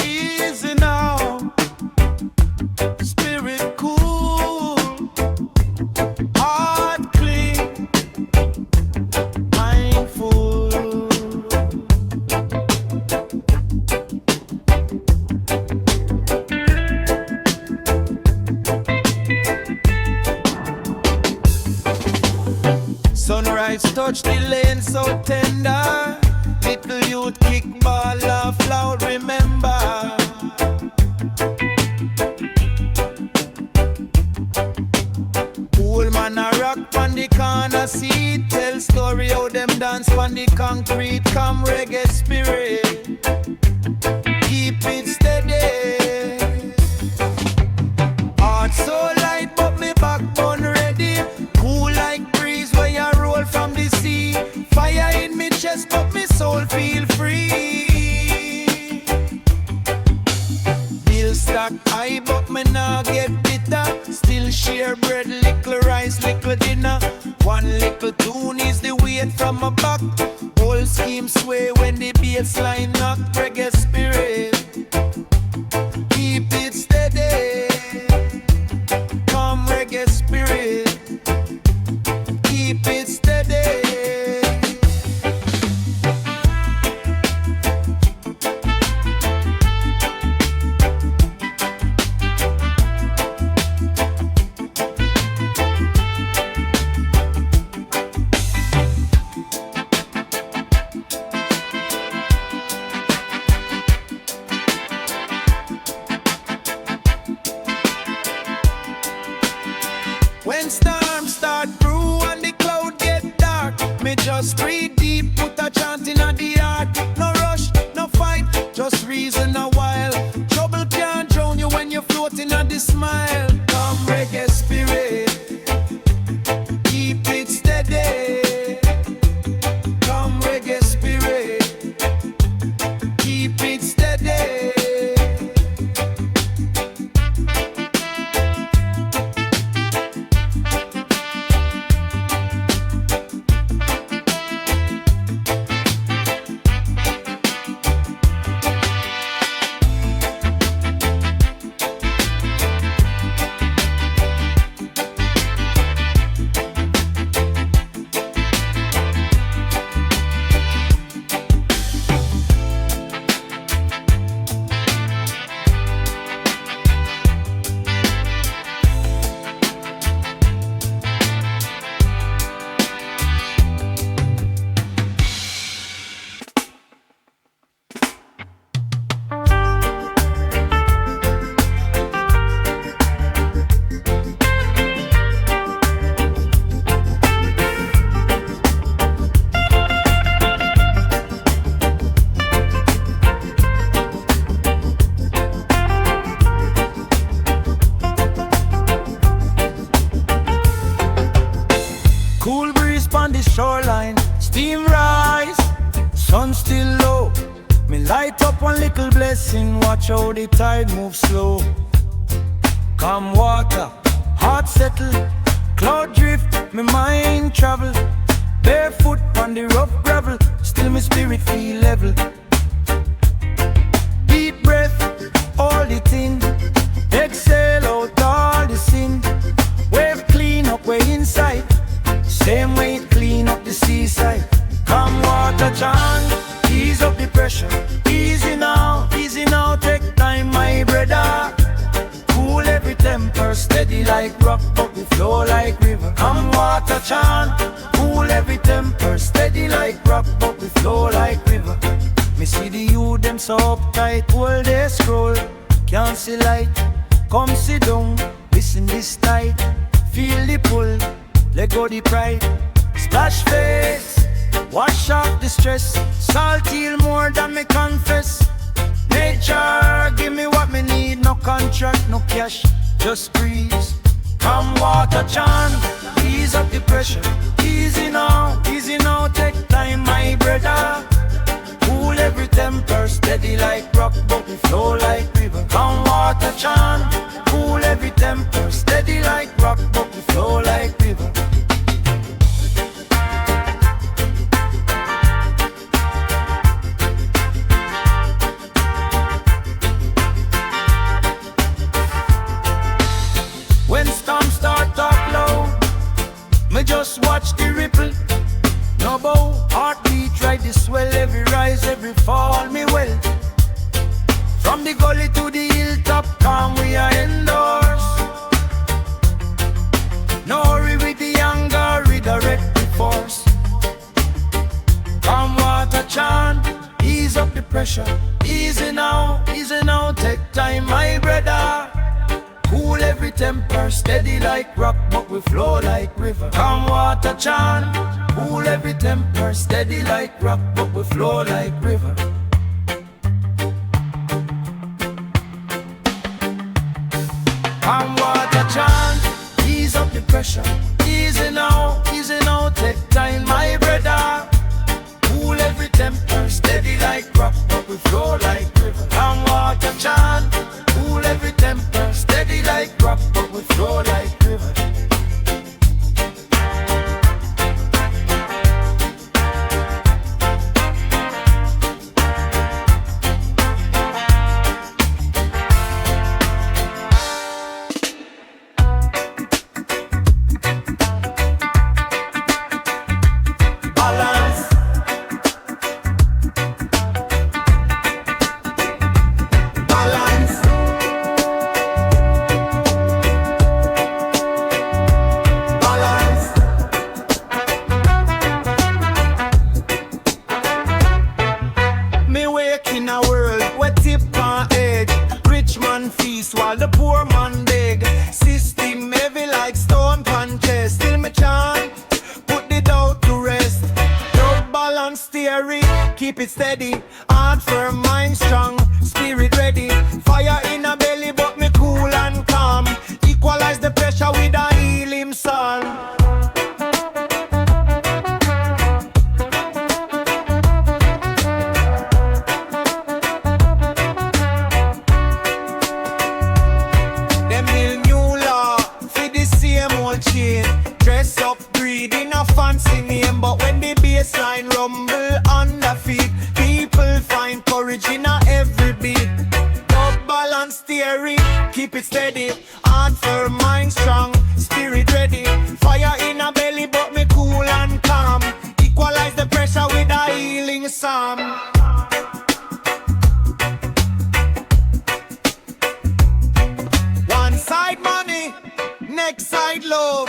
Easy now, spirit cool, heart clean, mindful. Sunrise touch the lane so tender. Little youth kick ball, laugh loud, remember. Old man a rock on the corner seat. Tell story how them dance on the concrete. Come reggae spirit, keep it steady. Heart so light but me backbone ready. Cool like breeze when you roll from the sea. Fire in me chest but me soul feel free. Bill stack high but me nah get bitter. Still share bread, little rice, little dinner. One little tune is the weight from my back. Whole scheme sway when the bass line knock. Reggae spirit, keep it steady. Come reggae spirit, keep it steady. When storms start brew and the cloud get dark, me just breathe deep, put a chant in the heart. No rush, no fight, just reason a while. Trouble can't drown you when you're floating on the smile. Come reggae spirit, keep it steady. Come reggae spirit, keep it steady. Cool breeze on the shoreline, steam rise, sun still low. Me light up one little blessing, watch how the tide moves slow. Calm water, heart settle, cloud drift, me mind travel. Barefoot on the rough gravel, still my spirit feel level. Deep breath, hold it in, exhale out all the sin. Wave clean up way inside, same way it clean up the seaside. Come water chant, ease up the pressure. Easy now, take time my brother. Cool every temper, steady like rock but we flow like river. Come water chant, cool every temper, steady like rock but we flow like river. Me see the youth them so uptight, all they scroll, can't see light. Come sit down, listen this tight, feel the pull, let go the pride. Splash face, wash off the stress, salt heal more than me confess. Nature, give me what me need, no contract, no cash, just breeze. Come water chant, ease up the pressure. Easy now, take time my brother. Cool every temper, steady like rock but we flow like river. Come water chant, cool every temper, steady like rock but we flow like river. like the swell, every rise, every fall, me well. From the gully to the hilltop, come we are indoors. No hurry with the anger, redirect the force. Come water chant, ease up the pressure. Easy now, take time, my brother. Cool every temper, steady like rock, but we flow like river. Come water chant, cool every temper, steady like rock, but we flow like river. Come water chant, ease up the pressure. Easy now, take time, my brother. Cool every temper, steady like rock, but we flow like river. Come water chant, cool every temper, steady like rock, but we flow like river. While the poor man beg, system heavy like stone punches. Still me chant, put the doubt to rest. Don't balance theory, keep it steady. Heart firm, mind strong, spirit ready. Fire in a belly but me cool and calm. Equalize the pressure with a healing psalm. Dress up, breed in a fancy name, but when the bassline rumble on the feet, people find courage in a every beat. Don't balance theory, keep it steady. Heart firm, mind strong, spirit ready. Fire in a belly, but me cool and calm. Equalize the pressure with a healing psalm. One side money, next side love.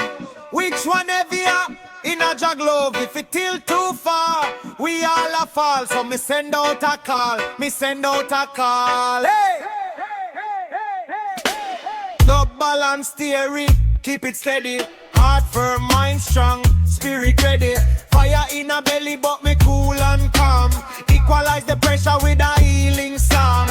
Which one heavier in a jug love? If it tilt too far, we all a fall. So me send out a call, Hey! No balance theory, keep it steady. Heart firm, mind strong, spirit ready. Fire in a belly, but me cool and calm. Equalize the pressure with a healing song.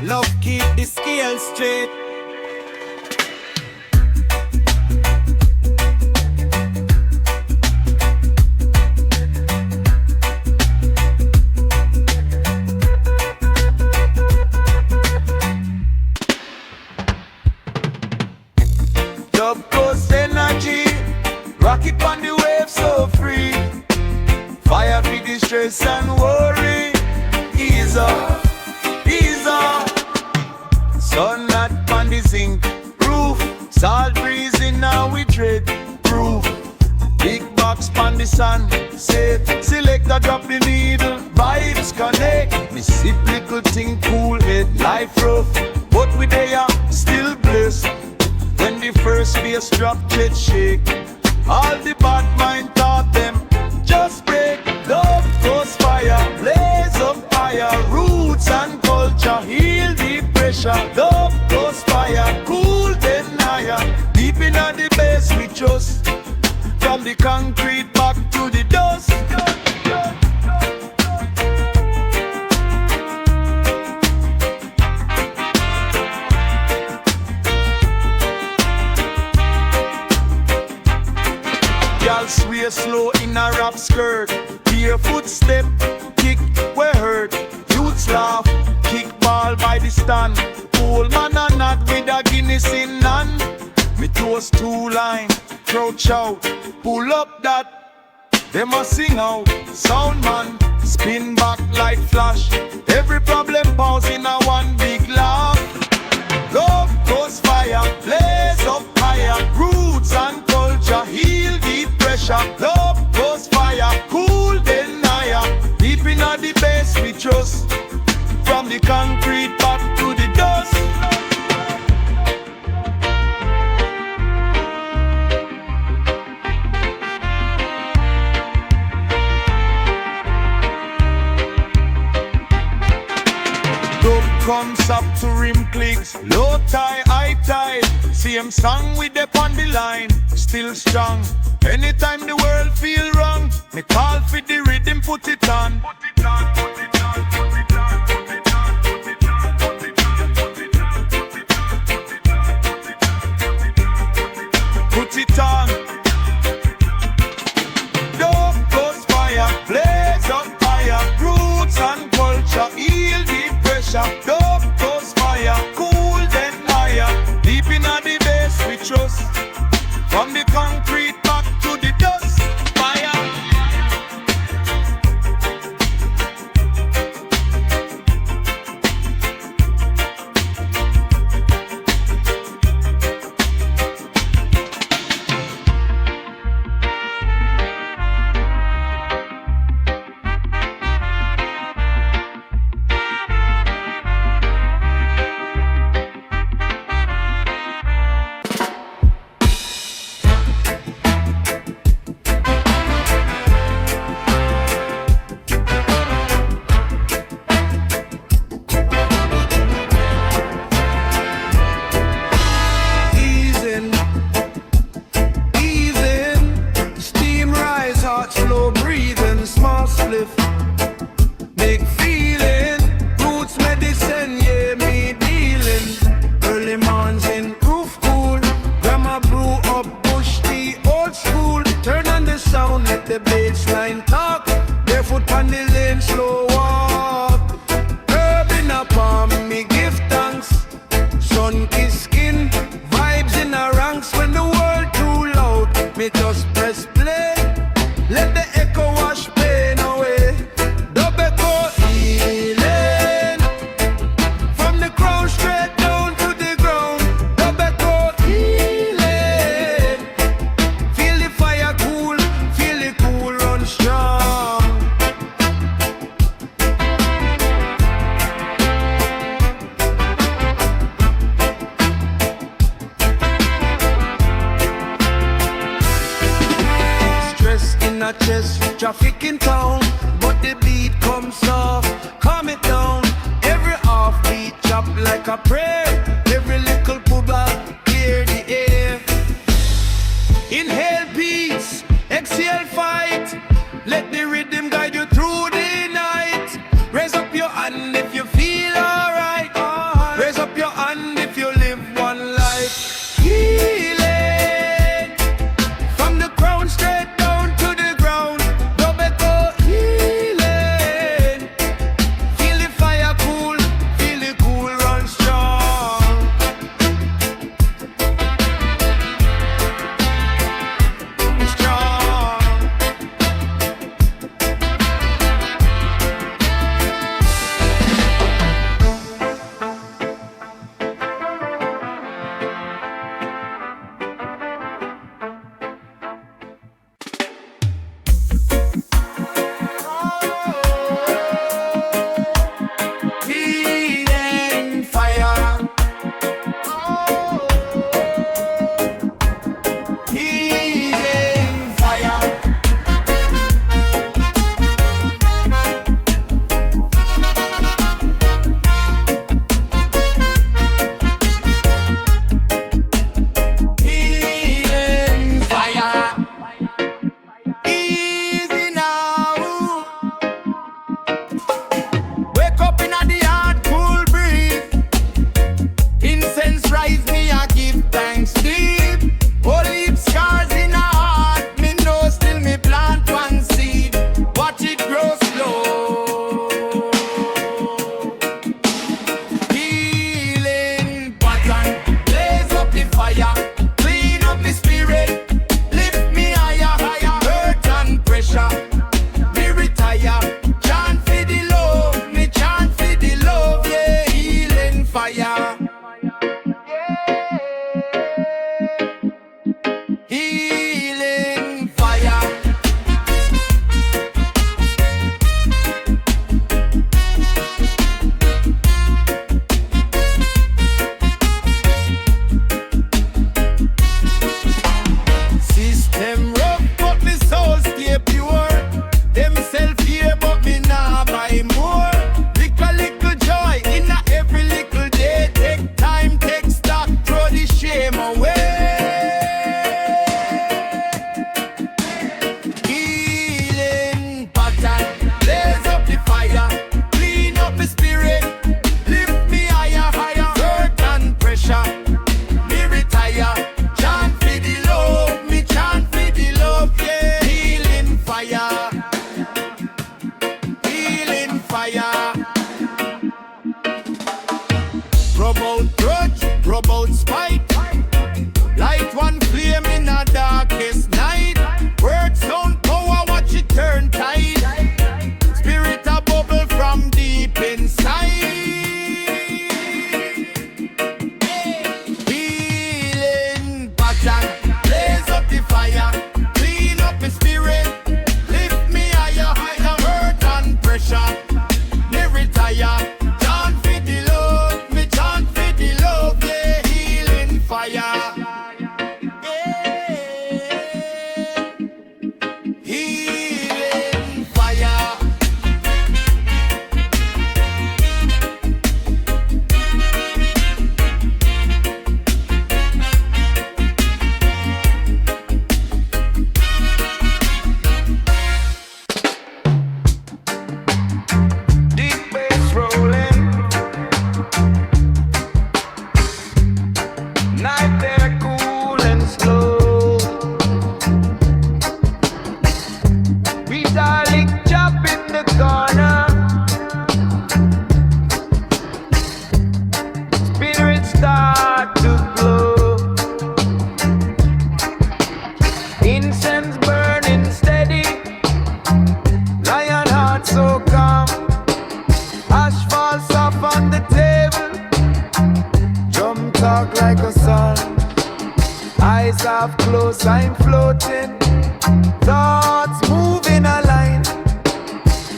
Love keep the scale straight. Dub coast energy, rocket on the wave so free. Fire for the stress and worry. Ease up, ease up. Sun not on the zinc roof. Salt breezing now we tread proof. Big box on the sun safe. Selector drop the needle. Vibes connect. Me sip little thing cool head. Life rough, but we there still blessed. When the first bass drop, jet shake. All the bad mind thought them just break. Love goes fire, blaze up fire. Roots and culture, heal the pressure. Love goes fire, cool then higher. Deep in the base we trust. From the concrete back to the dust. Y'all sway slow in a rap skirt. Bare footstep, kick where hurt. Youths laugh, kick ball by the stand. Old man and not with a Guinness in hand. Me toast two line, crowd shout, pull up that. Them a sing out, sound man, spin back like flash. Every problem pause in a one big laugh. Love goes fire, blaze up higher. Roots and culture, heal deep pressure. Love goes fire, cool then higher. Deep in the base we trust. From the concrete back to the dust. Comes up to rim clicks, low tie, high tide. Same song with the on the line, still strong. Anytime the world feel wrong, me call for the rhythm, put it on. Put it on, put it on, put it on, put it on, put it on, put it on, put it on, put it on. Dope goes fire, blaze up higher. Roots and culture, heal the pressure. Dope goes fire, cool then higher. Deep in the base we trust. From the concrete back to the dust. Fire. Traffic in town, but the beat comes soft. Calm it down. Every offbeat chop like a prayer. Every little pooba clear the air. Inhale peace, exhale fight. Let the rhythm guide you through the night. Raise up your hand if you feel alright. Raise up your hand if you live one life. Healing from the crown straight down to the ground. silence burning steady. Lion heart so calm. Ash falls off on the table. Drum talk like a song. Eyes half closed, I'm floating. Thoughts move in a line.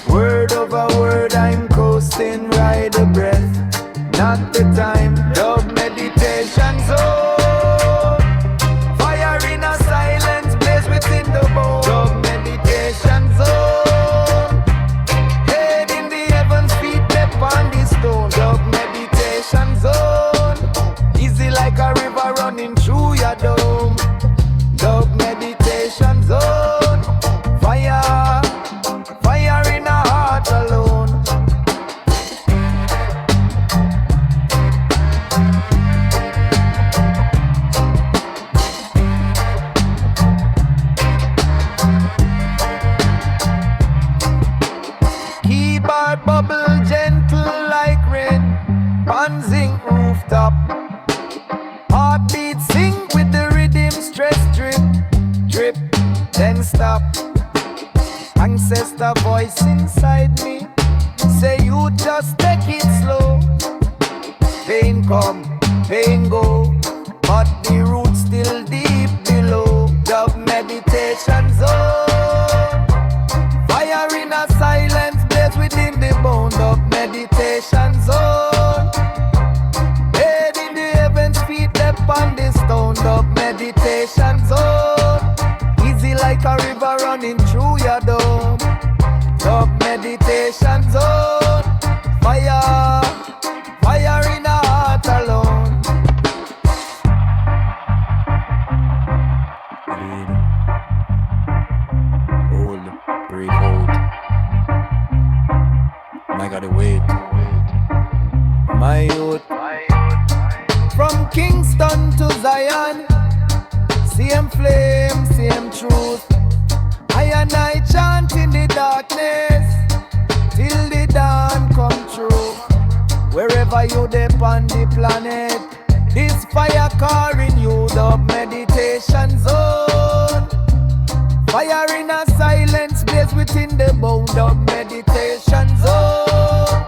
Word over word, I'm coasting. Ride the breath, not the time. Dub meditation zone. Fire in a silence, blaze within the bone. Dub meditation zone. Head in the heavens, feet step on the stone. Dub meditation zone. Easy like a river running through your dome. Dub meditation zone. Fire, fire in a heart alone. Keyboard bubble gentle like rain. Panzing rooftop. Heartbeat sync with the rhythm. Stress drip, drip, then stop. Ancestor voice inside me say you just take it slow. Pain come, pain go, but the roots still deep below. Dub meditation zone. Fire in a silence, blaze within the bone. Dub meditation zone. Head in the heavens, feet up on the stone. Dub meditation zone. Easy like a river running through your dome. Dub meditation zone. Fire, fire in a heart alone. Breathe, hold, breathe, hold. I gotta wait. My youth, from Kingston to Zion. Same flame, same truth. I and I chant in the darkness till the dawn come true. Wherever you dip on the planet, this fire calling you. The meditation zone. Fire in a silence, blaze within the bone. The meditation zone.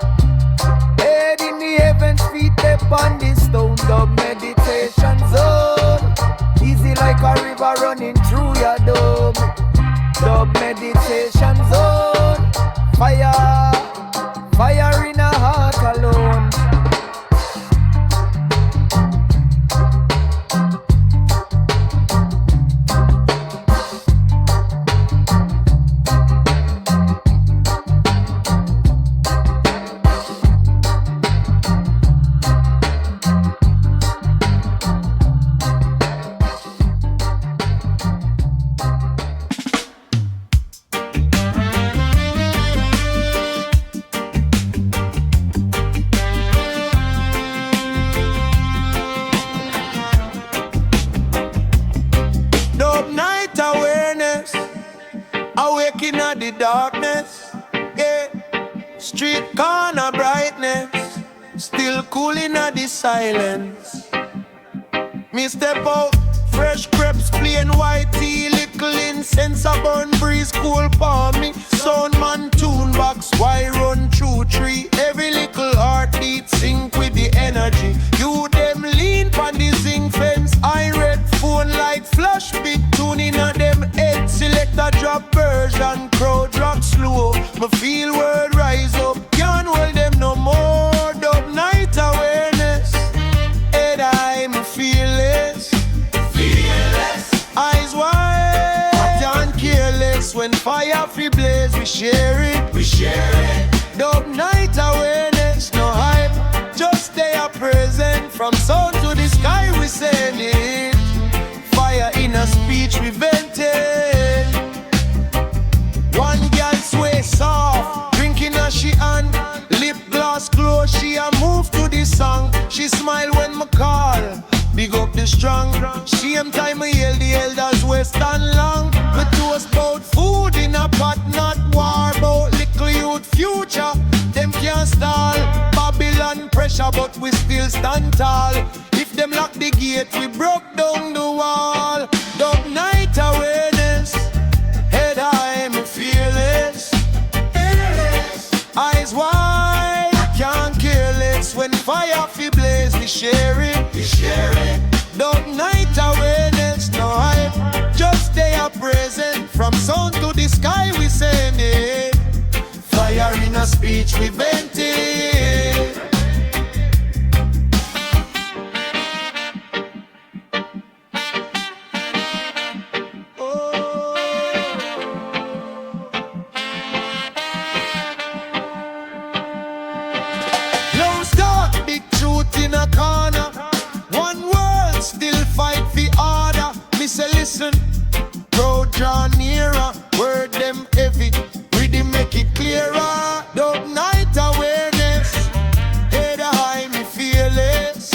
Head in the heavens, feet up on the stone. The meditation zone. Easy like a river running through your dome. The meditation zone. Fire, fire in a heart alone. Awaking at the darkness, yeah. Street corner brightness, still cooling at the silence. Me step out, fresh crepes, plain white tea, little incense, a burn breeze, cool palm me. Sound man tune box, why run through tree? Every little heartbeat sync with the energy. You them lean pon the zinc fence, I red phone like flash, big tuning on them head. Select a drop version, crowd rock slow. Me feel word rise up, can't hold them no more. Dub night awareness, head high, me fearless. Eyes wide, hot and careless. When fire free blaze, we share it, we share it. Dub night awareness, no hype, just stay a present. From sun to the sky we send it. Fire in a speech we vented. One girl sway soft, drinking as she hand, lip gloss close, she a move to the song. She smile when me call, big up the strong. Same time me yell the elders west and long. Me toast bout food in a pot, not war. Bout little youth future, them can't stall. Babylon pressure, but we still stand tall. If them lock the gate, we broke down the wall. Dub night awareness, share it, we share it. Don't night awareness, no hype. Just stay up present. From sound to the sky we send it. Fire in a speech we vent it. Listen, crowd draw nearer, word them heavy, rhythm make it clearer. Dub night awareness, head high me fearless,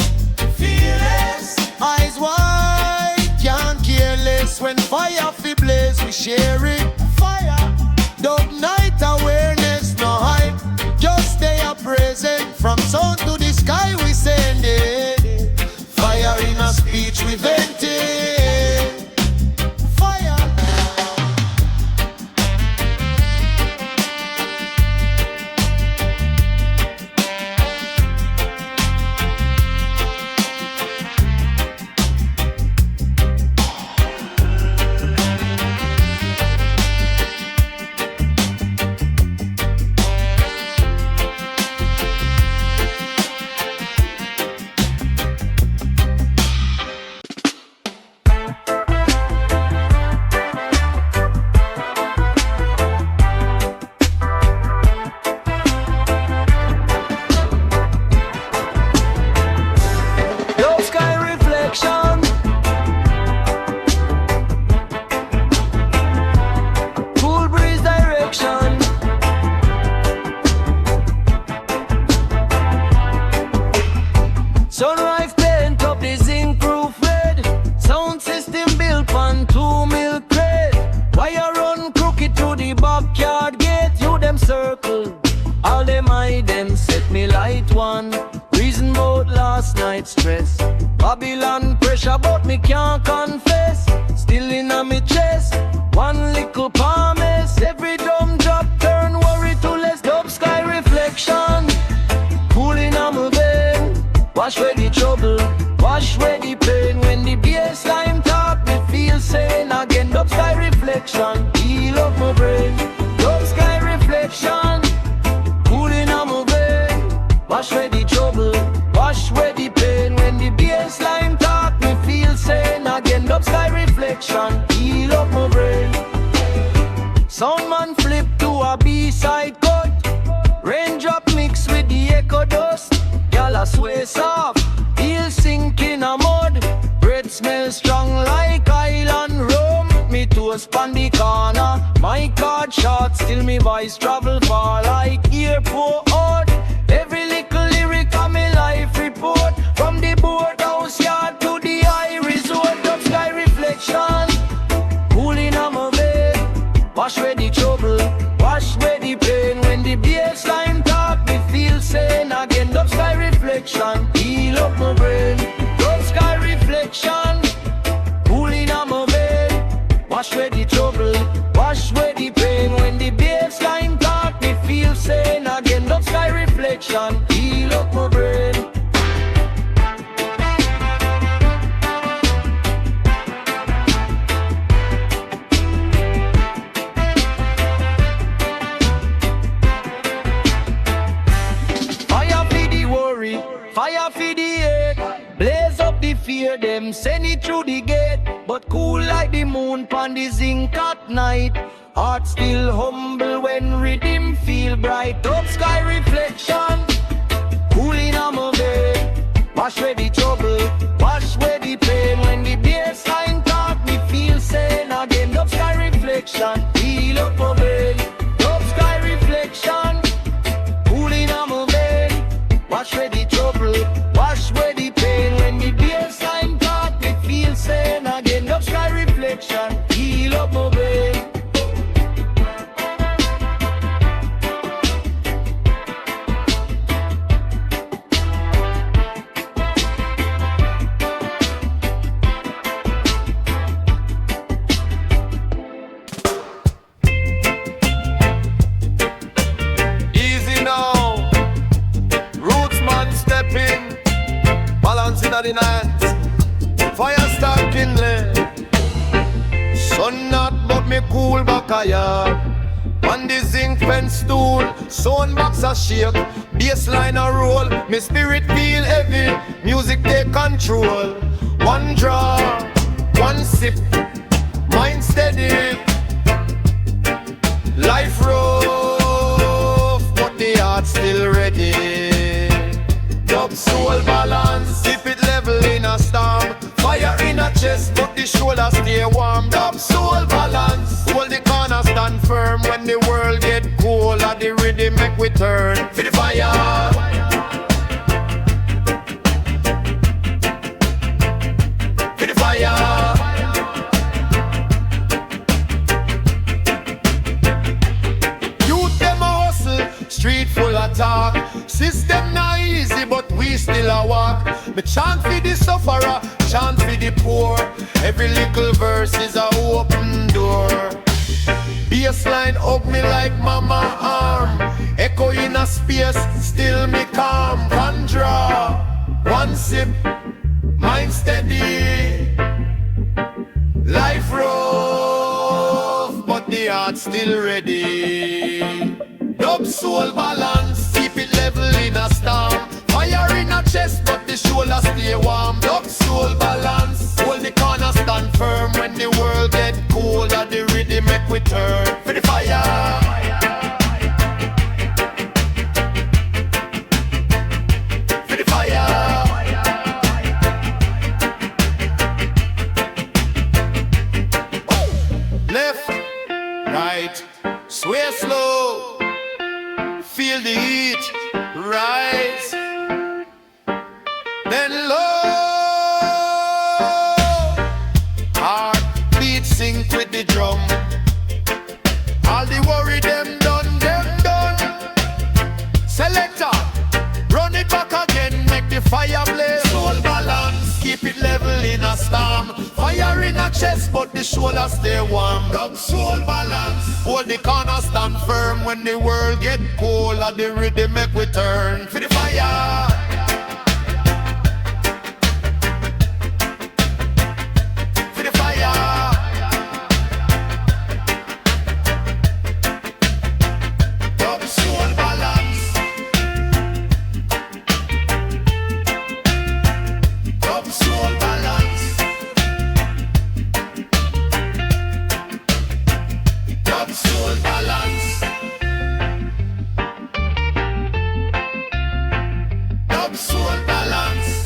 fearless. Eyes wide, can't care less. When fire fi blaze, we share it. Fire, dub night awareness, no hype. Just stay up present. From sound to the sky we send it. Fire in a speech we vent it. Sunrise paint up the zinc roof red. Sound system built on 2 milk crate. Wire run crooked to the backyard gate. You them circle, all them I them set me light one. Reason about last night's stress. Babylon pressure but me can't confess. Still in a me chest, one little promise. Every drum drop turn worry to less. Dub sky reflection, cooling on my vein. Wash away the trouble, wash away the pain. When the bassline talk, me feel sane again. Dub sky reflection, heal up my brain. Dub sky reflection, cooling on my vein. Wash away the trouble, wash away the pain. When the bassline talk, me feel sane again. Dub sky reflection, heal up my brain. Soundman flip to a B-side cut. Raindrop mix with the echo dust. Y'all a sway soft, heel sink in a mud. Bread smell strong like island rum. Me toast on the corner, my card short. Still me voice travel far like airport out. Every little lyric on me life report. From the boathouse yard to the high resort. Dub sky reflection, cooling on my vein. Wash away the trouble, wash away the pain. When the bassline talk, me feel sane again. Dub sky reflection, heal up my brain. Dub sky reflection, cooling on my vein. Wash away the trouble, wash away the pain. When the bassline talk, me feel sane again. Dub sky reflection, heal up my brain. Fire for the earth, blaze up the fear, them send it through the gate. But cool like the moon pon the zinc at night. Heart still humble when rhythm feel bright. Up sky reflection, cooling on my vein. Wash away the trouble, wash away the pain. When the bassline talk, me feel sane again. Up sky reflection, heal up my vein. Up sky reflection, cooling on my vein. Wash away the trouble, wash away the pain. When the bassline talk, me feel sane again. Up sky reflection, heal up my vein. back a yard. On the zinc fence stool, sound box a shake, bassline a roll. Me spirit feel heavy, music take control. One draw, one sip, mind steady. Life rough, but the heart still ready. Dub soul balance, keep it level in a storm. Fire in a chest, but the shoulder stay warm. Dub soul balance, hold the corner stand firm. When the world get cold, at the rhythm make we turn. For the fire. For the fire. Street full of talk, system not easy, but we still a walk. Me chant for the sufferer, chant for the poor. Every little verse is a open door. Bassline hug me like mama arm. Echo in a space, still me calm. One draw, one sip, mind steady. Life rough, but the heart still ready. Dub soul balance, keep it level in a storm. Fire in a chest, but the shoulder stay warm. Dub soul balance, hold the corner stand firm. When the world get cold, at the rhythm make we turn. For the fire. For the fire. Left, right, sway slow. Feel the heat rise, then low. Heartbeat sync with the drum. All the worry them done, them done. Selector, run it back again, make the fire blaze. Soul balance, keep it level in a storm. Fire in a chest, but the shoulder stay warm. Dub soul balance, hold the corner stand firm. When the world get cold, at the rhythm make we turn. For the fire. For the fire. Dub soul balance. Dub soul balance. Dub soul balance. Dub soul balance.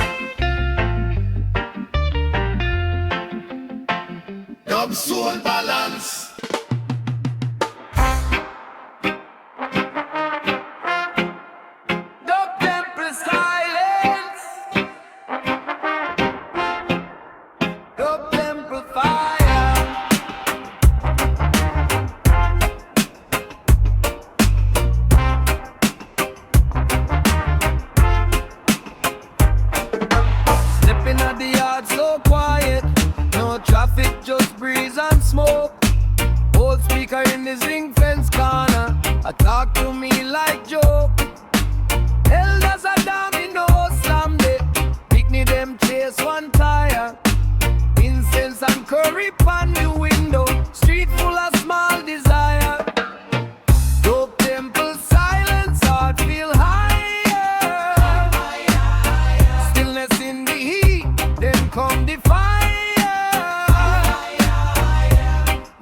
Dub soul balance. Dub temple silence. Dub temple fire. Stepping at the yard so quiet. No traffic, just breeze and smoke. Old speaker in the zinc fence corner. I talk to me like joke. Elders are down in no slam day. Picnic them chase one tire. Incense and curry pan the window. Street full of small desire. Dope temple silence, heart feel higher. Stillness in the heat, then come the fire.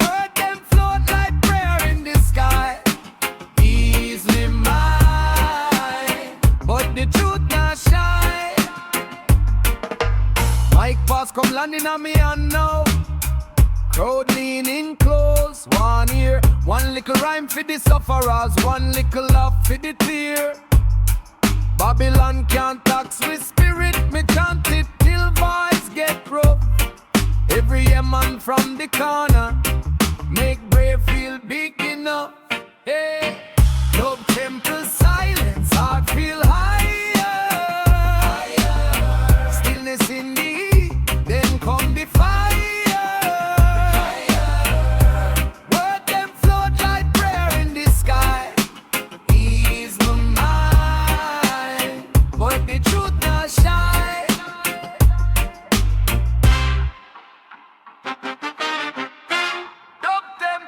Word them float like prayer in the sky. Easily mine, but the truth not shine. Mike pass come landing on me and now. Crowd leaning close, one ear. One little rhyme for the sufferers, one little laugh for the tear. Babylon can't tax with spirit, me chant it till voice get rough. Every man from the corner, make brave feel big enough. Hey, dub temple silence, heart feel higher. Stillness in the heat, then come the fire. Word them float like prayer in the sky. Ease my mind, but the truth not shine. Dub temple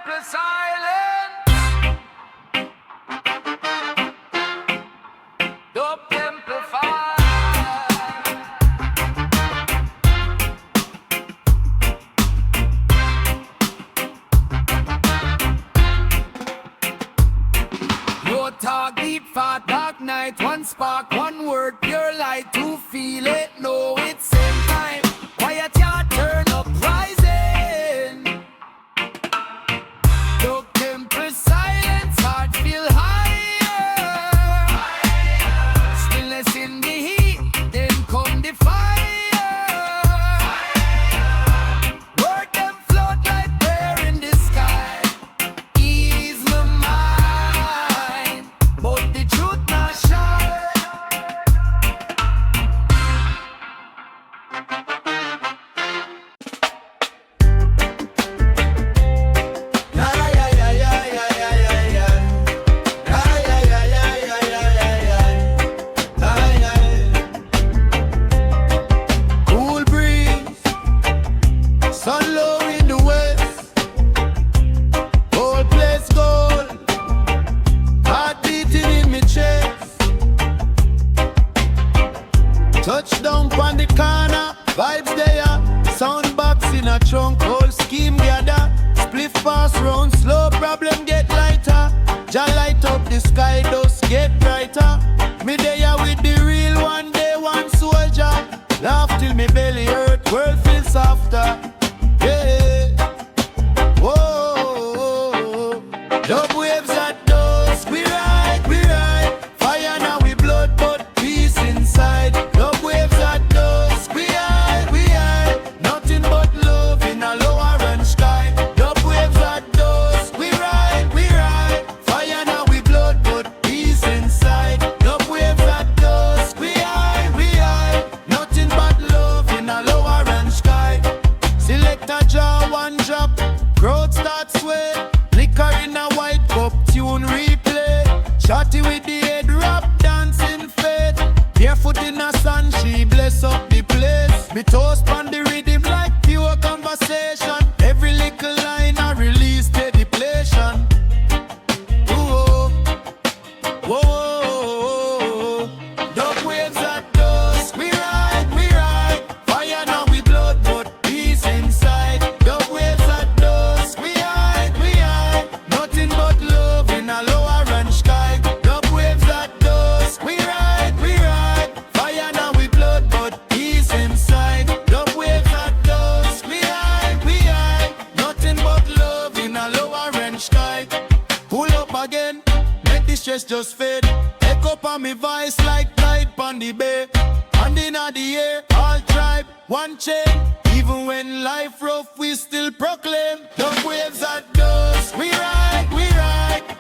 heart, dark night, one spark, one word, pure light, to feel it, know it, same time. Quiet yard, turn up, rising. No temper, silence, heart feel higher. Stillness in the heat, then come the fire. Word them float like prayer in the sky. Ease my mind, but the truth not shine. Cool breeze, sun low in the west, whole place gold, heart beating in my chest. Touchdown on the corner, vibes there, sound box in a trunk, whole scheme gather. Spliff pass round, slow problem get lighter. Jah light up the sky, dust get brighter. Me there with the real one, day one soldier. Laugh till me belly hurt, world feel softer. Yeah. Whoa. Dub waves at dusk, we ride. Fire now we blood, but peace inside. Dub waves at dusk, we hide. Nothing but love in a lower and sky. Dub waves at dusk, we ride. Fire now we blood, but peace inside. Dub waves at dusk, we hide. Nothing but love in a lower and sky. Select a jar, one drop, crowd start sway. Liquor in a white cup, tune replay. Shotty with the head wrap, dancing faith. Barefoot in the sun, she bless up the place. Me toast on the rhythm like pure conversation. Every little line I release dedication. Whoa, whoa. Dub waves at dusk, we ride. Fire now we blood, but peace inside. Dub waves at dusk, we hide. Nothing but love in a lower and sky. Dub waves at dusk, we ride. Fire now we blood, but peace inside. Dub waves at dusk, we hide. Nothing but love in a lower and sky. Pull up again, make the stress just fade. Echo on me voice like tide on the bay. Hand in the air, all tribe, one chain. Even when life rough, we still proclaim. Dub waves at dusk, we ride.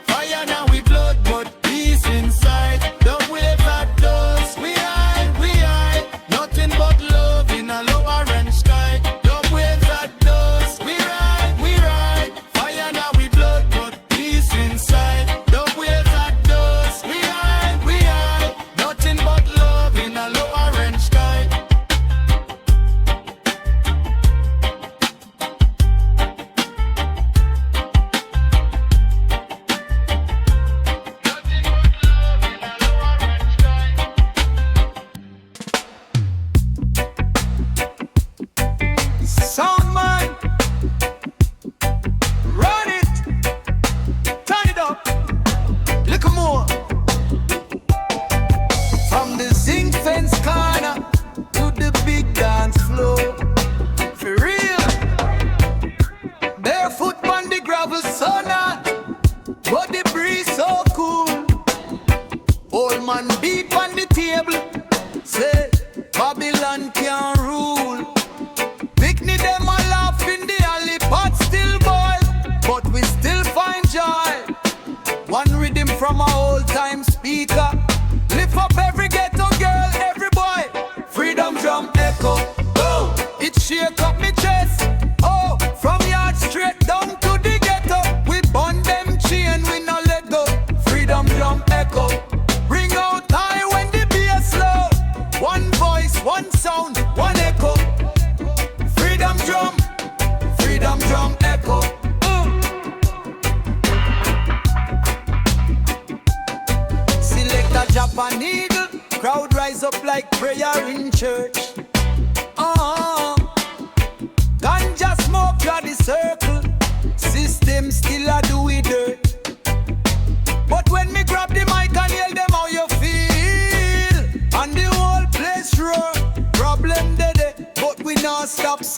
Fire now we blood, but peace inside. Dub waves at dusk, we hide. Nothing but love in a lower and sky. Dub waves at dusk, we ride. Fire now we blood, but peace inside. Dub waves at dusk, we hide. Nothing but love in a lower and sky. Sound man, run it, turn it up, little more. From the zinc fence corner to the big dance floor, for real. Barefoot on the gravel, so hot, but the breeze so cool. Old man beat on the table, say Babylon can't rule. Picnic them a laugh in the alley, pot still boil, but we still find joy. One rhythm from our old time speaker, lift up every ghetto girl, every boy. Freedom drum echo, oh, it shake up me chest. Oh, from yard straight down to the ghetto, we bond them chain, we no let go. Freedom drum echo, ring out high when the bass low. One voice, one sound, one echo. Freedom drum echo. Select a Japan needle, crowd rise up like prayer in church. Ganja smoke got the circle, system still a do it dirt. But when me grab the mic and yell them out,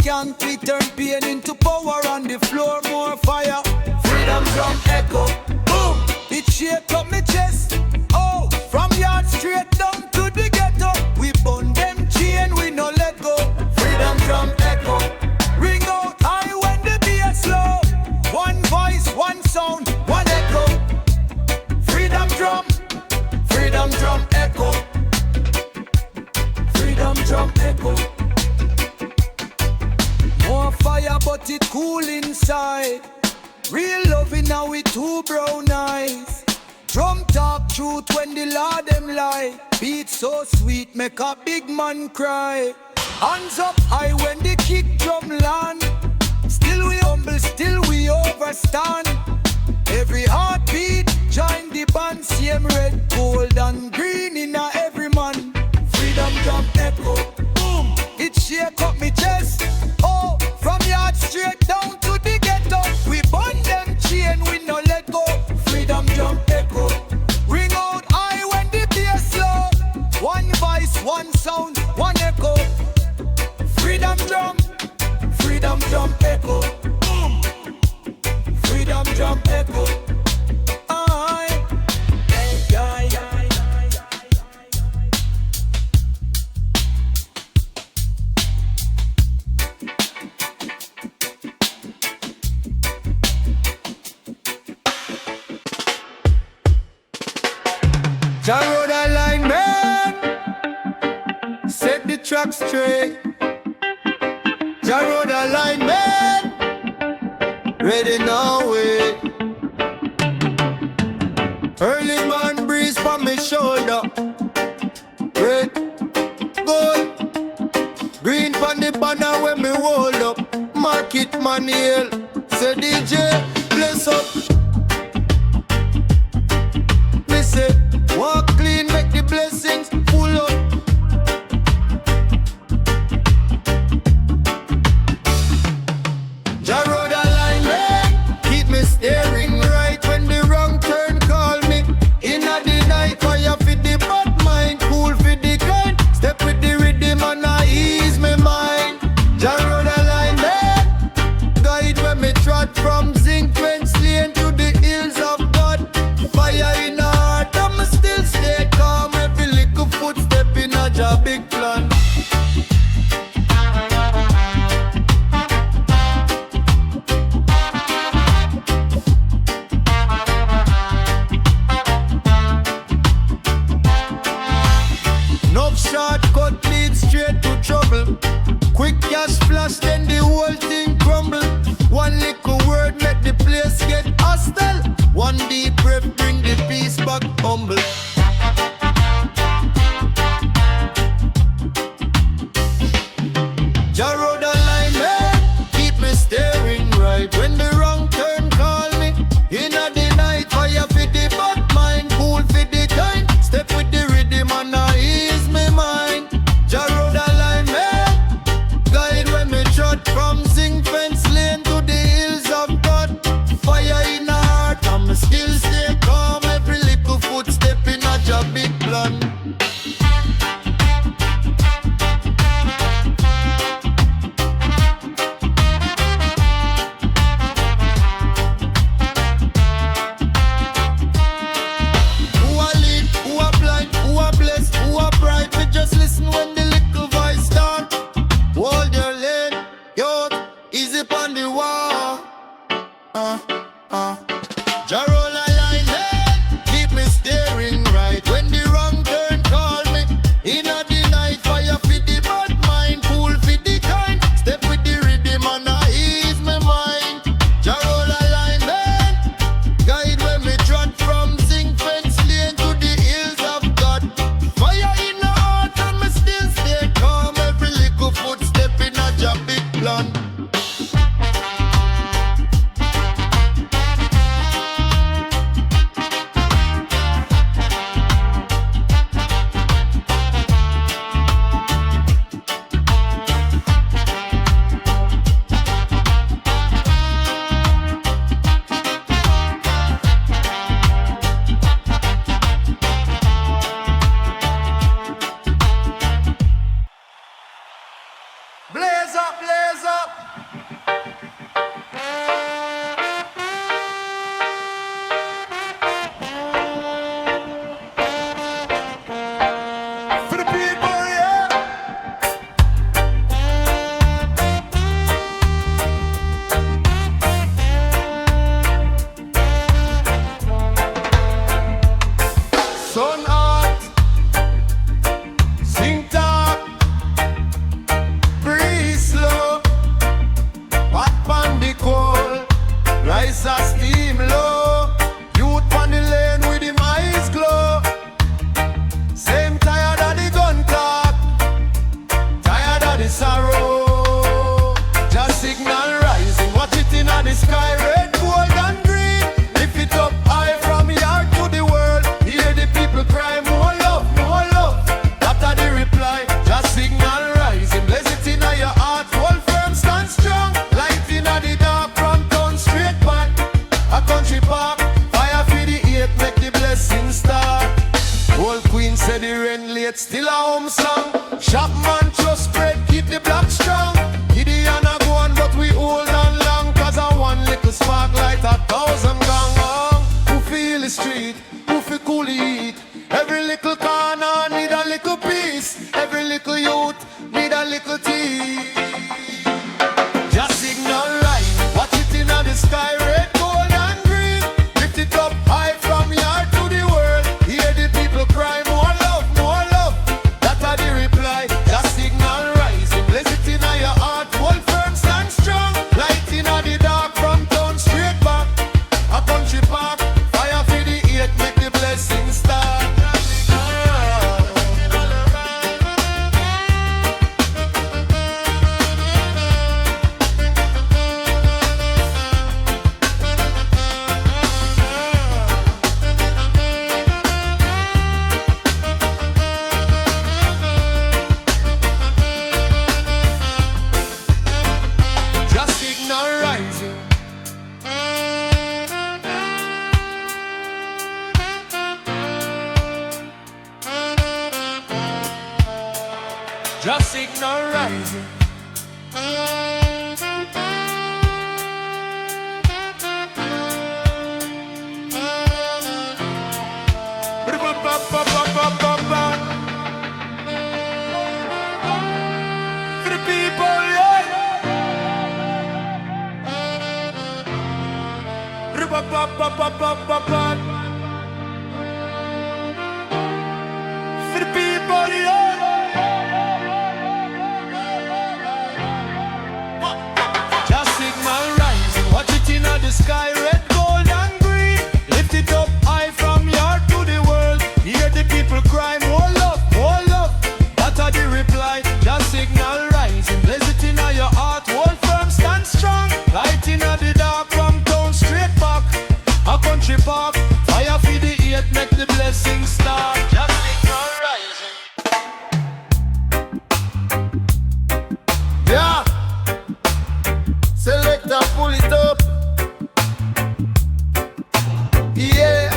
skank, we turn pain into power on the floor, more fire. Freedom drum echo, boom, it shake up me chest. Oh, from yard straight down to the ghetto, we burn them chain, we no let go. Freedom drum echo, ring out high when the bass low. One voice, one sound, one echo. Freedom drum echo. Freedom drum echo. More fire but it cool inside. Real loving now with two brown eyes. Drum talk truth when the Lord them lie. Beat so sweet make a big man cry. Hands up high when the kick drum land. Still we humble, still we overstand. Every heartbeat join the band. Same red, gold and green in a every man. Freedom drum echo, boom, it shake up me chest. Oh, from yard straight down to the ghetto, we burn them chain, we no let go. Freedom drum echo, ring out high when the bass low. One voice, one sound, one echo. Freedom drum echo, boom. Freedom drum echo. Jah road a line, man. Set the track straight. Jah road a line, man. Ready now, wait. Early man breeze from me shoulder. Red, gold, green from the banner when me hold up. Market man hail. Say DJ, bless up. Me say, walk clean, make the blessings full up. Jah road a line, man. Keep me steering right when the wrong turn call me. Inna the night, fire for the bad mind, cool for the kind. Step with the rhythm and I ease me mind. Jah road a line, man. Guide when me trot from zinc fence lane to the hills of God. Fire in the heart, I'm still stay calm. Every little footstep in a Jah big plan. No shortcut leads straight to trouble. Quick cash flash, then the whole thing crumble. One little word make the place get hostile. One deep breath bring the peace back humble. Jah road a line, man. Keep me steering right when the wrong turn call me. Inna the night, fire for the bad mind, cool for the kind. Step with the rhythm and I ease me mind. Jah road a line, man. Guide when me trot from zinc fence lane to the hills of God. Fire in the heart, I'm still stay calm. Every little footstep in a yet still a home song. Shopman just spread, keep the block strong. Gideon a go on, but we hold on long. Cause a one little spark light 1,000 gang. Who feel the street, who feel cool eat. Every little corner need a little piece. Every little youth need a little tea. Just signal right, watch it in the sky. Red, gold and green. Lift it up high from yard to the world. Hear the people cry, more love, more love. That's how the reply. Just signal rising, bless it in your heart. Hold firm, stand strong. Light in the dark from town straight back. A country park, fire for the earth, make the blessings start. Just signal rising. Just signal rising. For the people, yeah. For the people, yeah. Just signal rising, watch it in the sky. Red, gold and green. Lift it up high from yard to the world. Hear the people cry, more love, more love. That's how the reply. Just signal rising, bless it in your heart. Hold firm, stand strong. Light in the dark from town straight back. A country park, fire for the earth, make the blessings start. Just signal rising. Yeah. Selector, pull it up. Yeah.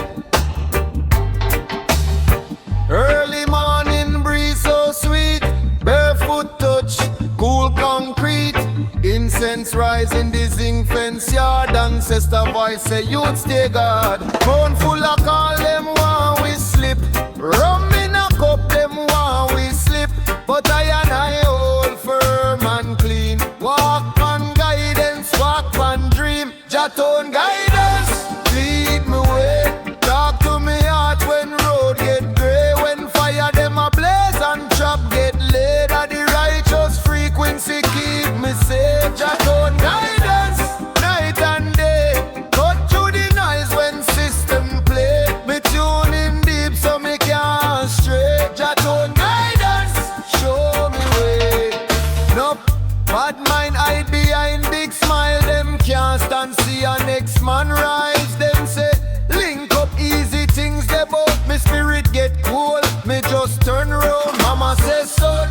Early morning breeze so sweet. Barefoot touch, cool concrete. Incense rise in the zinc fence yard. Ancestor voice say you'd stay guard. Phone full of call them while we slip. Rum in a cup them while we slip. But I and I hold firm and clean. Walk on guidance, walk on dream. Jaton guidance, lead me way. Talk to me heart when road get grey. When fire them a blaze and trap get laid. At the righteous frequency keep me safe. Jaton guidance, night and day. Cut through the noise when system play. Me tune in deep so me can't stray. Jaton guidance, show me way. Nope, bad mind hide behind big smile. Them can't stand see a next man rise. Them say link up easy things they both. Me spirit get cool, me just turn round. Mama says son,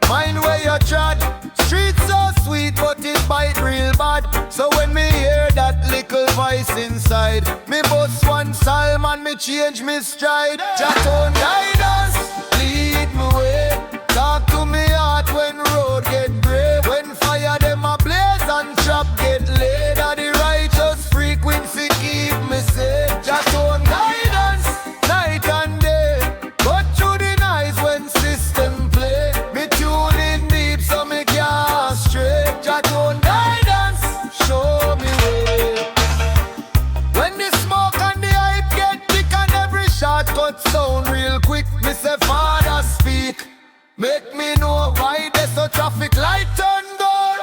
mind where you trod. Street so sweet but it bite real bad. So when me hear that little voice inside, me bust one psalm and me change me stride. Jaton guidance, lead me way. Talk to me heart when road get grey. When fire them a blaze and trap get laid. At the righteous frequency keep me safe. Jaton guidance, night and day. Cut through the noise when system play. Me tune in deep so me can't stray. Jaton guidance, show me way. When the smoke and the hype get thick and every shortcut sound real quick, me say Father speak. Make me know why there's so traffic light turn gold.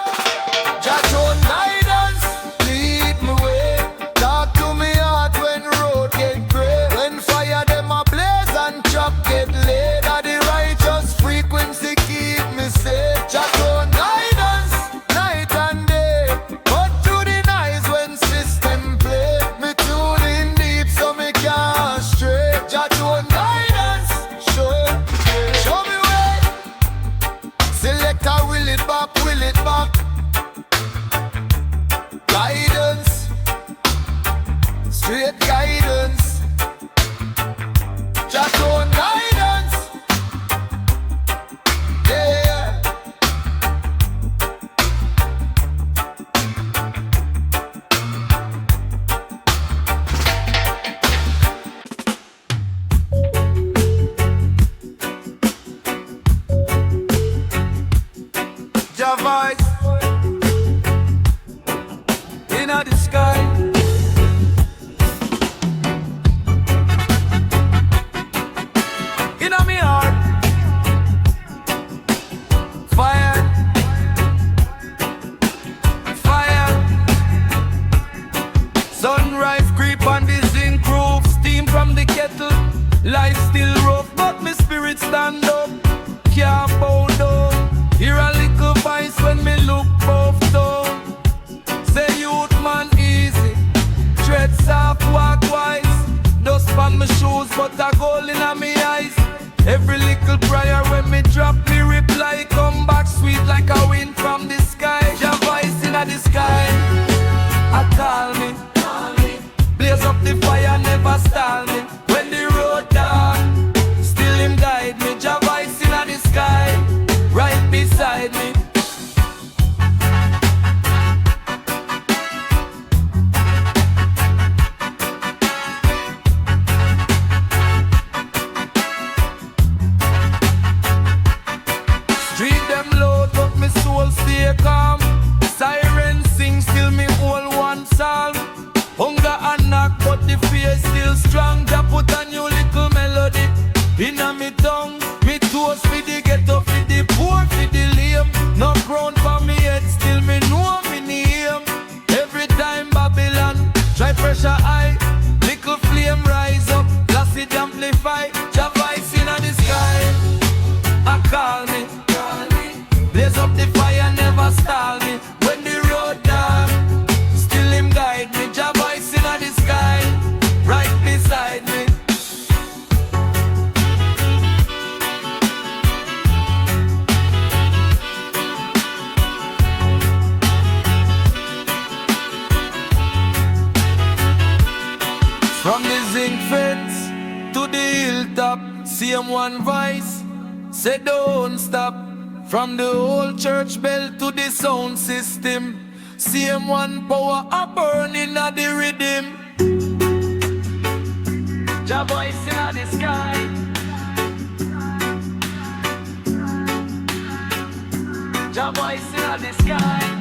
Jaton guidance, lead me way. Talk to me heart when road get grey. When fire them a blaze and trap get laid. At the righteous frequency keep me safe. Jaton guidance, night and day. Cut through the noise when system play. Me tune in deep so me can't stray. Jaton guidance, show me way. Selector will it back, will it back. Guidance, straight guidance. Jaton guidance, voice in the sky. In my heart, fire, fire. Sunrise creep on the zinc roof, steam from the kettle. Life still rough, but my spirit stand up. Can't bow down. Hear a little voice when me look both down. Say youth man easy, tread soft, walk wise. Dust on my shoes, but a gold in my eyes. Every little prayer when me drop, me reply. Come back sweet like a wind from the sky. Your voice in the sky, I call me. Blaze up the fire, never stall me. When the road dark, still him guide me. Your voice in the sky, right beside me. Street them loud, but me soul stay calm. Siren sing, still me hold one psalm. Hunger and knock, but the fear still strong. Just put a new little melody inna me tongue. Me toast for the ghetto, for the poor, for the lame. No crown for me head, still me know me name. Every time Babylon try pressure high, little flame rise up, blast it amplify. Your voice inna the sky, I call me. Blaze up the fire, never stall me. When the road dark, still him guide me. Your voice inna the sky, right beside me. From the zinc fence to the hilltop, same one voice, say don't stop. From the old church bell to the sound system, same one power a burning at the rhythm. Your voice in the sky, your voice in the sky.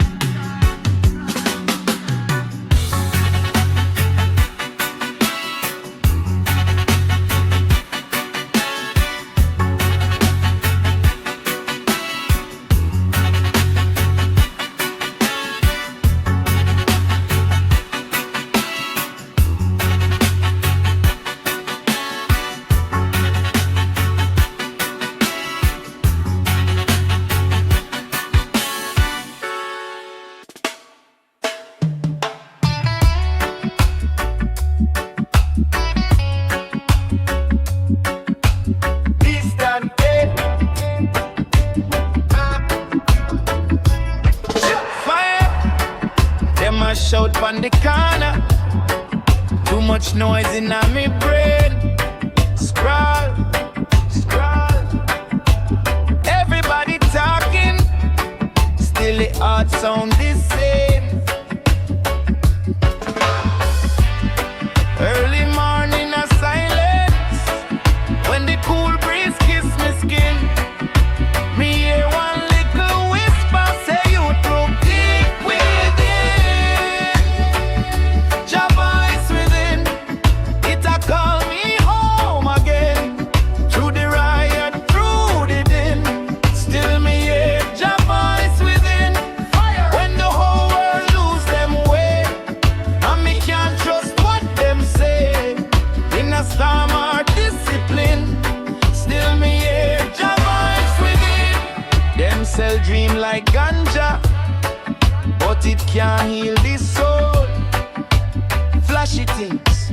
Shout on the corner, too much noise in my brain. Scroll, scroll. Everybody talking, still the heart sound the same. Early morning a silence, when the cool breeze kiss my skin. Me hear one little whisper say you look deep within. Your voice within, it a call me home again. Through the riot, through the din, still me hear your voice within. Fire. When the whole world lose them way, and me can't trust what them say. In a storm or discipline, still me hear your voice within. Them sell dream like ganja, but it can't heal the soul. Flashy things,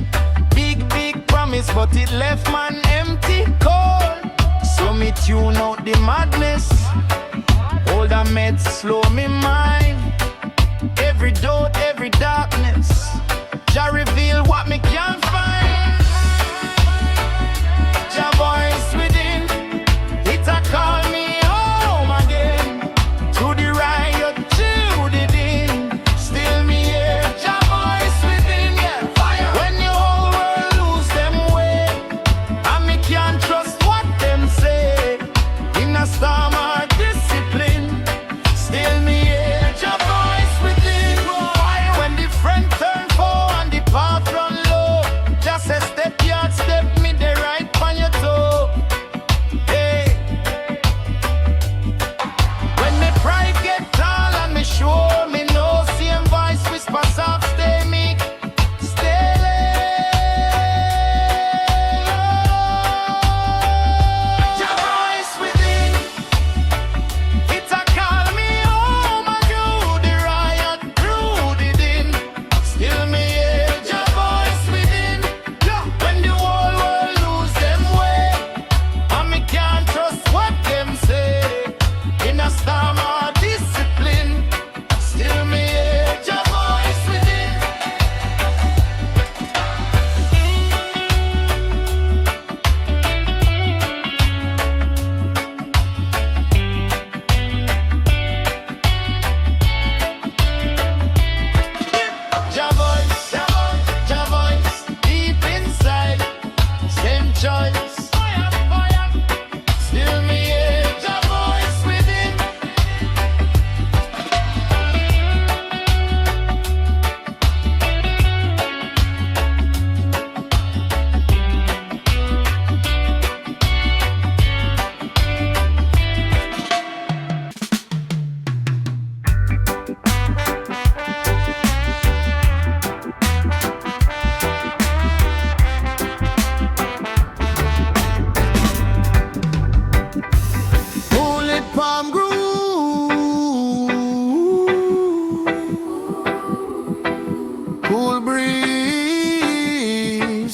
big, big promise, but it left man empty, cold. So me tune out the madness, older meds slow me mind. Every doubt, every darkness, Jah reveal what me can't find. Jah voice within, it a call me home again. Through the riot, through the din, still me hear Jah voice within. Yeah. Fire. When the whole world lose them way, and me can't trust what them say. In a storm or discipline, still me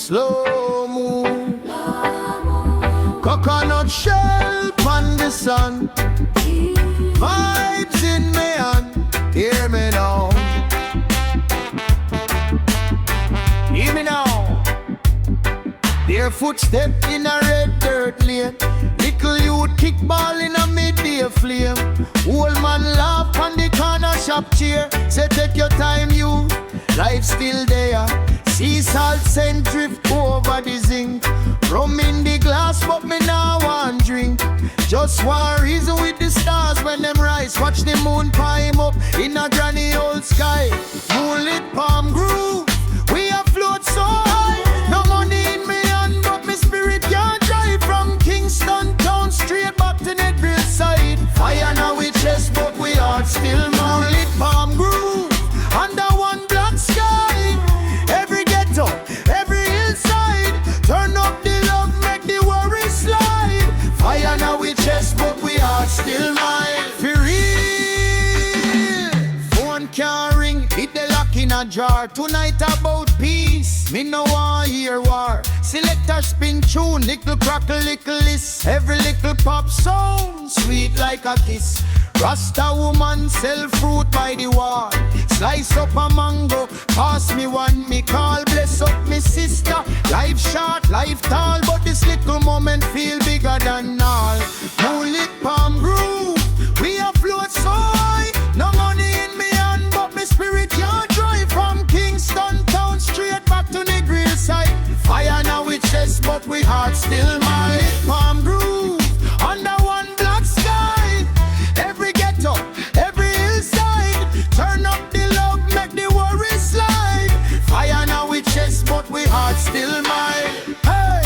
slow move. Coconut shell on the sun. Vibes in me hand, hear me now. Hear me now. Their footstep in a red dirt lane. Little youth kick ball in a midday flame. Old man laugh on the corner shop chair. Say take your time, you. Life still there. Sea salt scent drift over the zinc. Rum in the glass, but me now want drink. Just one reason with the stars when them rise. Watch the moon climb up in a granny old sky. Moonlit palm groove, we a float so high. No money in me hand, but me spirit can't drive from Kingston town straight back to Nedville side. Fire now we chest, but we are still moonlit palm groove under one black sky. Every ghetto, every hillside, turn up the love, make the worry slide. Fire now we chest, but we are still mine. For real, phone can't ring, hit the lock in a jar. Tonight about peace, me no want hear war. Selector spin tune, little crackle, little list. Every little pop sound, sweet like a kiss. Rasta woman sell fruit by the wall. Slice up a mango, pass me one, me call. Bless up me sister, life short, life tall. But this little moment feel bigger than all. Moonlit palm groove, we afloat so high. No money in me hand, but me spirit can't drive from Kingston town straight back to the grill side. Fire now we chest, but we heart still mine. Palm groove, under one black sky. Every ghetto, every hillside, turn up the love, make the worry slide. Fire now we chest, but we heart still mine. Hey!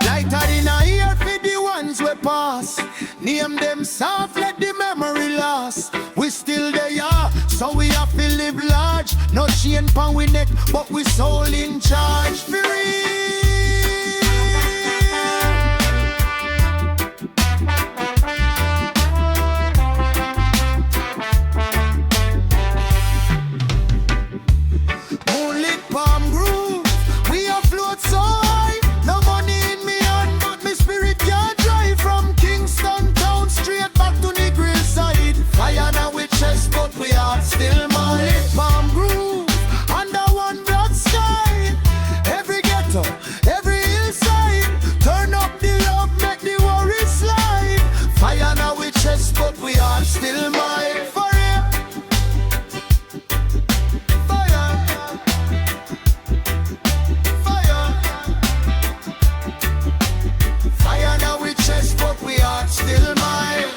Lighter in a ear for the ones we pass. Name them soft, let the memory last. We still there, so we have to live large. No chain pan we neck, but we soul in charge. For real. Moonlit palm groove, we afloat so high. No money in me hand, but me spirit can't drive from Kingston town straight back to the grill side. Fire now we chest, but we are still moonlit palm groove under one black sky. Every ghetto, every hillside, turn up the love, make the worry slide. Fire now we chest, but we are still mine. Fire, fire, fire, fire now we chest, but we are still mine.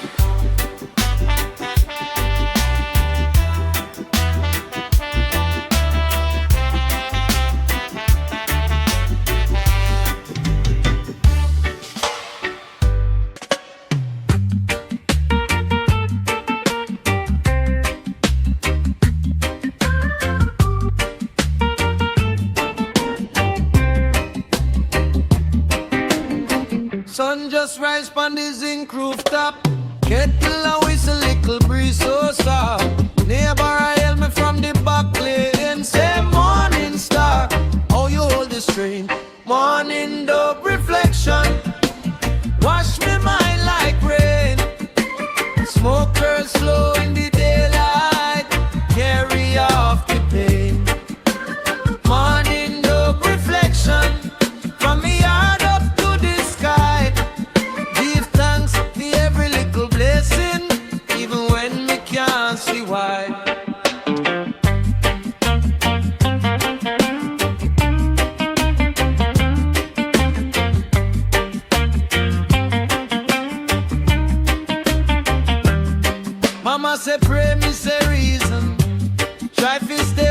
Sun just rise pon the zinc rooftop. Kettle a whistle, little breeze so soft. Neighbor I hail me from the back lane. Say morning star, how you hold the string. Morning dove reflection, wash me mind like rain. Smoke curls slow in the daylight, carry off the pain. Morning dove reflection, from me yard up to the sky. Give thanks for every little blessing, even when me can't see why. Mama say pray, me say reason. Try to stay